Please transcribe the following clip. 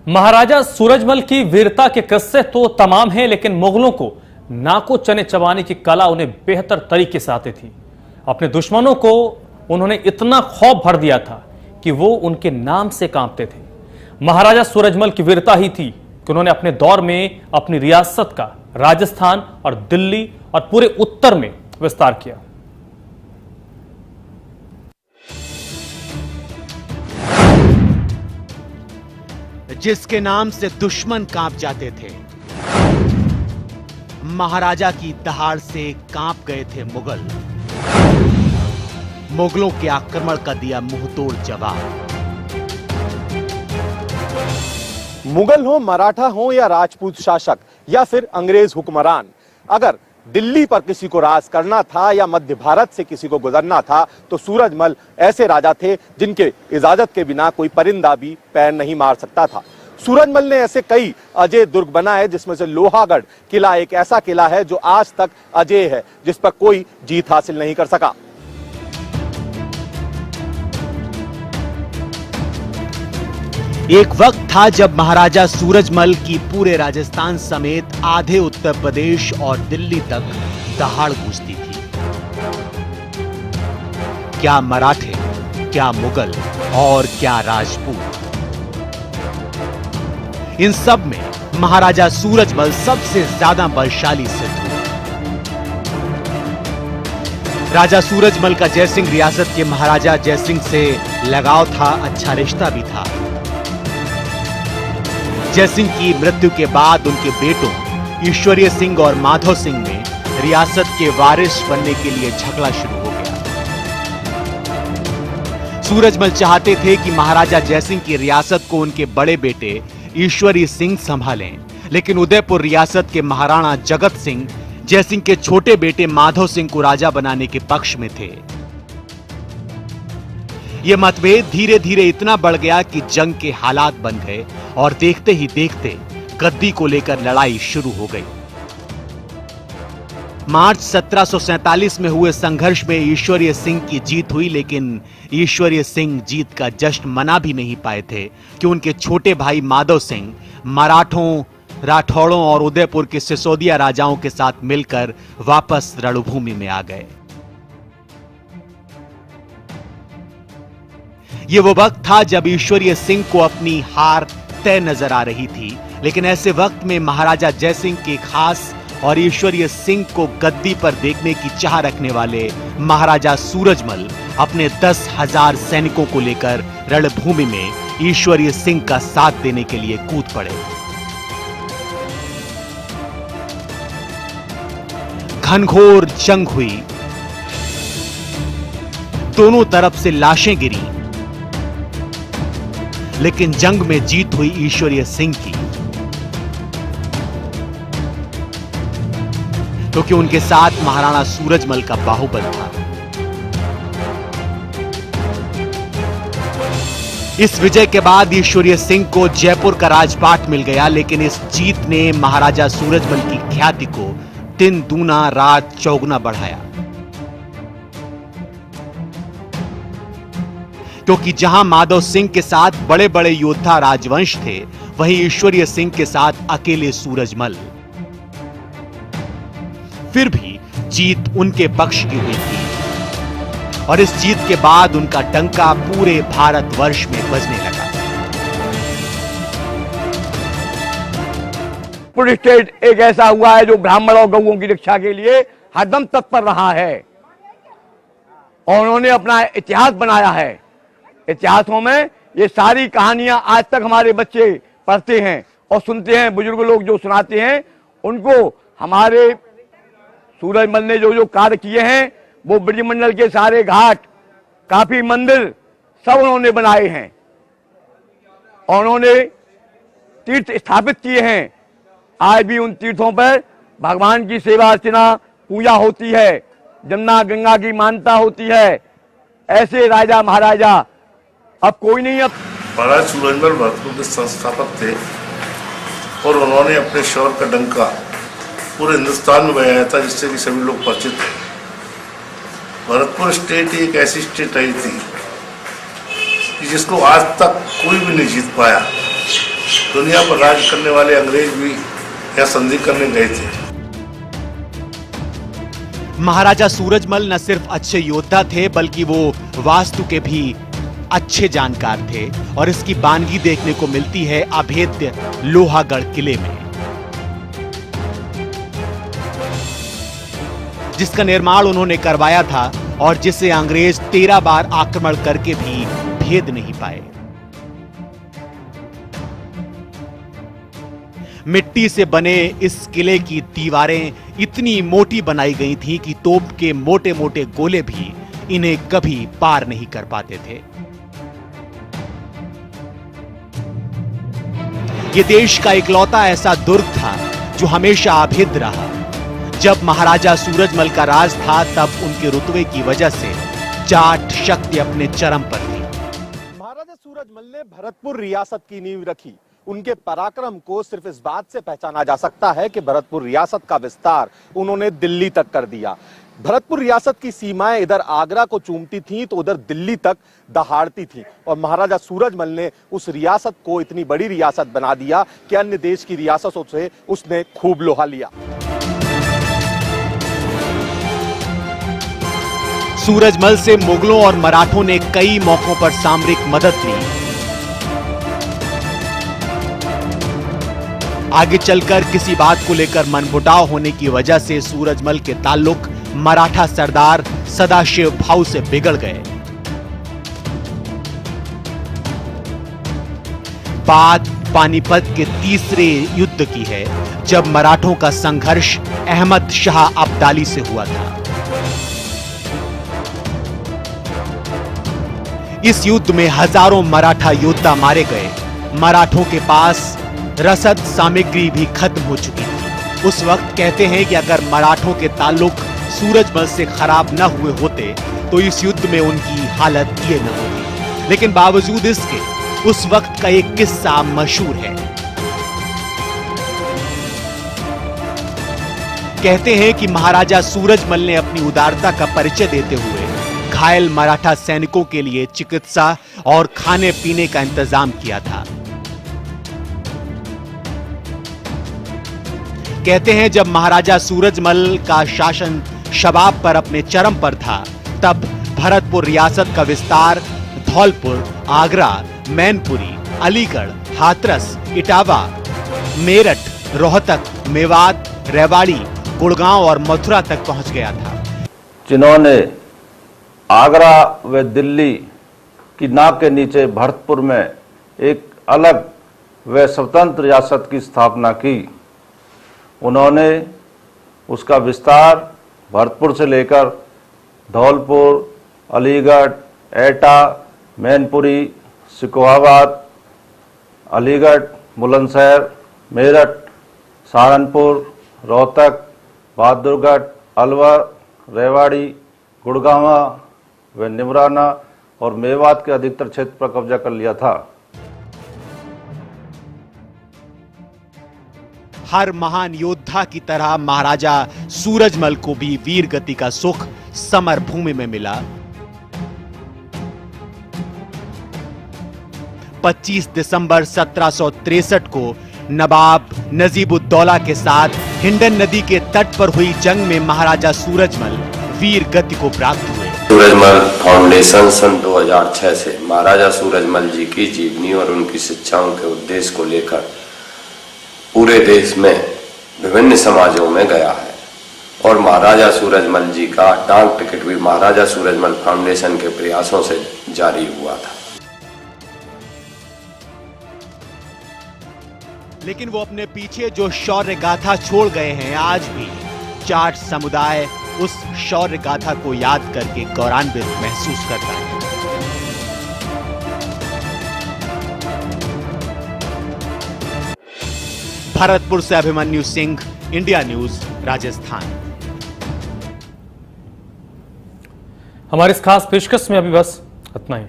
महाराजा सूरजमल की वीरता के किस्से तो तमाम हैं, लेकिन मुगलों को नाको चने चबाने की कला उन्हें बेहतर तरीके से आती थी। अपने दुश्मनों को उन्होंने इतना खौफ भर दिया था कि वो उनके नाम से कांपते थे। महाराजा सूरजमल की वीरता ही थी कि उन्होंने अपने दौर में अपनी रियासत का राजस्थान और दिल्ली और पूरे उत्तर में विस्तार किया। जिसके नाम से दुश्मन कांप जाते थे, महाराजा की दहाड़ से कांप गए थे मुगल। मुगलों के आक्रमण का दिया मुंहतोड़ जवाब। मुगल हो, मराठा हो या राजपूत शासक या फिर अंग्रेज हुक्मरान, अगर दिल्ली पर किसी को राज करना था या मध्य भारत से किसी को गुजरना था तो सूरजमल ऐसे राजा थे जिनके इजाजत के बिना कोई परिंदा भी पैर नहीं मार सकता था। सूरजमल ने ऐसे कई अजय दुर्ग बनाए, जिसमें से लोहागढ़ किला एक ऐसा किला है जो आज तक अजय है, जिस पर कोई जीत हासिल नहीं कर सका। एक वक्त था जब महाराजा सूरजमल की पूरे राजस्थान समेत आधे उत्तर प्रदेश और दिल्ली तक दहाड़ गूंजती थी। क्या मराठे, क्या मुगल और क्या राजपूत, इन सब में महाराजा सूरजमल सबसे ज्यादा बलशाली सिद्ध हुए। राजा सूरजमल का जयसिंह रियासत के महाराजा जयसिंह से लगाव था, अच्छा रिश्ता भी था। जयसिंह की मृत्यु के बाद उनके बेटों ईश्वरीय सिंह और माधव सिंह में रियासत के वारिस बनने के लिए झगड़ा शुरू हो गया। सूरजमल चाहते थे कि महाराजा जयसिंह की रियासत को उनके बड़े बेटे ईश्वरीय सिंह संभालें, लेकिन उदयपुर रियासत के महाराणा जगत सिंह जयसिंह के छोटे बेटे माधव सिंह को राजा बनाने के पक्ष में थे। यह मतभेद धीरे धीरे इतना बढ़ गया कि जंग के हालात बन गए और देखते ही देखते गद्दी को लेकर लड़ाई शुरू हो गई। मार्च 1747 में हुए संघर्ष में ईश्वरीय सिंह की जीत हुई, लेकिन ईश्वरीय सिंह जीत का जश्न मना भी नहीं पाए थे कि उनके छोटे भाई माधव सिंह मराठों, राठौड़ों और उदयपुर के सिसोदिया राजाओं के साथ मिलकर वापस रणभूमि में आ गए। यह वो वक्त था जब ईश्वरीय सिंह को अपनी हार तय नजर आ रही थी, लेकिन ऐसे वक्त में महाराजा जयसिंह के खास और ईश्वरीय सिंह को गद्दी पर देखने की चाह रखने वाले महाराजा सूरजमल अपने 10,000 सैनिकों को लेकर रणभूमि में ईश्वरीय सिंह का साथ देने के लिए कूद पड़े। घनघोर जंग हुई, दोनों तरफ से लाशें गिरी, लेकिन जंग में जीत हुई ईश्वरीय सिंह की, क्योंकि उनके साथ महाराणा सूरजमल का बाहुबल था। इस विजय के बाद ईश्वरीय सिंह को जयपुर का राजपाट मिल गया, लेकिन इस जीत ने महाराजा सूरजमल की ख्याति को दिन दूना रात चौगुना बढ़ाया, क्योंकि जहां माधव सिंह के साथ बड़े बड़े योद्धा राजवंश थे, वहीं ईश्वरीय सिंह के साथ अकेले सूरजमल। फिर भी जीत उनके पक्ष की हुई थी और इस जीत के बाद उनका डंका पूरे भारतवर्ष में बजने लगा। पुलिस स्टेट एक ऐसा हुआ है जो ब्राह्मण और गौओं की रक्षा के लिए हरदम तत्पर रहा है और उन्होंने अपना इतिहास बनाया है। इतिहासों में ये सारी कहानियां आज तक हमारे बच्चे पढ़ते हैं और सुनते हैं। बुजुर्ग लोग जो सुनाते हैं उनको हमारे सूरजमल ने जो जो कार्य किए हैं, वो ब्रजमंडल के सारे घाट, काफी मंदिर सब उन्होंने बनाए हैं और उन्होंने तीर्थ स्थापित किए हैं। आज भी उन तीर्थों पर भगवान की सेवा अर्चना पूजा होती है, जमुना गंगा की मान्यता होती है। ऐसे राजा महाराजा अब कोई नहीं। अब महाराज सूरजमल भरतपुर के संस्थापक थे और उन्होंने अपने शौर्य का डंका पूरे हिंदुस्तान में बजाया था, जिससे कि सभी लोग परिचित थे। भरतपुर स्टेट एक ऐसी स्टेट रही थी कि जिसको आज तक कोई भी नहीं जीत पाया। दुनिया पर राज करने वाले अंग्रेज भी यहाँ संधि करने गए थे। महाराजा सूरजमल न सिर्फ अच्छे योद्धा थे बल्कि वो वास्तु के भी अच्छे जानकार थे और इसकी बानगी देखने को मिलती है अभेद्य लोहागढ़ किले में, जिसका निर्माण उन्होंने करवाया था और जिसे अंग्रेज 13 बार आक्रमण करके भी भेद नहीं पाए। मिट्टी से बने इस किले की दीवारें इतनी मोटी बनाई गई थी कि तोप के मोटे मोटे गोले भी इन्हें कभी पार नहीं कर पाते थे। ये देश का इकलौता ऐसा दुर्ग था जो हमेशा अभेद्य रहा। जब महाराजा सूरजमल का राज था तब उनके रुतबे की वजह से जाट शक्ति अपने चरम पर थी। महाराजा सूरजमल ने भरतपुर रियासत की नींव रखी। उनके पराक्रम को सिर्फ इस बात से पहचाना जा सकता है कि भरतपुर रियासत का विस्तार उन्होंने दिल्ली तक कर दिया। भरतपुर रियासत की सीमाएं इधर आगरा को चूमती थीं तो उधर दिल्ली तक दहाड़ती थीं और महाराजा सूरजमल ने उस रियासत को इतनी बड़ी रियासत बना दिया कि अन्य देश की रियासतों से उसने खूब लोहा लिया। सूरजमल से मुगलों और मराठों ने कई मौकों पर सामरिक मदद ली। आगे चलकर किसी बात को लेकर मनमुटाव होने की वजह से सूरजमल के ताल्लुक मराठा सरदार सदाशिव भाऊ से बिगड़ गए। बात पानीपत के तीसरे युद्ध की है जब मराठों का संघर्ष अहमद शाह अब्दाली से हुआ था। इस युद्ध में हजारों मराठा योद्धा मारे गए। मराठों के पास रसद सामग्री भी खत्म हो चुकी थी। उस वक्त कहते हैं कि अगर मराठों के ताल्लुक सूरजमल से खराब न हुए होते तो इस युद्ध में उनकी हालत ये न होती। लेकिन बावजूद इसके उस वक्त का एक किस्सा मशहूर है। कहते हैं कि महाराजा सूरजमल ने अपनी उदारता का परिचय देते हुए घायल मराठा सैनिकों के लिए चिकित्सा और खाने पीने का इंतजाम किया था। कहते हैं जब महाराजा सूरजमल का शासन शबाब पर अपने चरम पर था तब भरतपुर रियासत का विस्तार धौलपुर, आगरा, मैनपुरी, अलीगढ़, हाथरस, इटावा, मेरठ, रोहतक, मेवात, रेवाड़ी, गुड़गांव और मथुरा तक पहुंच गया था। जिन्होंने आगरा व दिल्ली की नाक के नीचे भरतपुर में एक अलग व स्वतंत्र रियासत की स्थापना की, उन्होंने उसका विस्तार भरतपुर से लेकर धौलपुर, अलीगढ़, एटा, मैनपुरी, सिकोहाबाद, अलीगढ़, बुलंदशहर, मेरठ, सहारनपुर, रोहतक, बहादुरगढ़, अलवर, रेवाड़ी, गुड़गांवा व निमराना और मेवात के अधिकतर क्षेत्र पर कब्जा कर लिया था। हर महान योद्धा की तरह महाराजा सूरजमल को भी वीर गति का सुख समर भूमि में मिला। 25 दिसंबर 1763 को नवाब नजीबुद्दौला के साथ हिंडन नदी के तट पर हुई जंग में महाराजा सूरजमल वीर गति को प्राप्त हुए। सूरजमल फाउंडेशन सन 2006 से महाराजा सूरजमल जी की जीवनी और उनकी शिक्षाओं के उद्देश्य को लेकर पूरे देश में विभिन्न समाजों में गया है और महाराजा सूरजमल जी का डाक टिकट भी महाराजा सूरजमल फाउंडेशन के प्रयासों से जारी हुआ था। लेकिन वो अपने पीछे जो शौर्य गाथा छोड़ गए हैं, आज भी जाट समुदाय उस शौर्य गाथा को याद करके गौरवान्वित महसूस करता है। भरतपुर से अभिमन्यु सिंह, इंडिया न्यूज, राजस्थान। हमारे इस खास पेशकश में अभी बस इतना ही।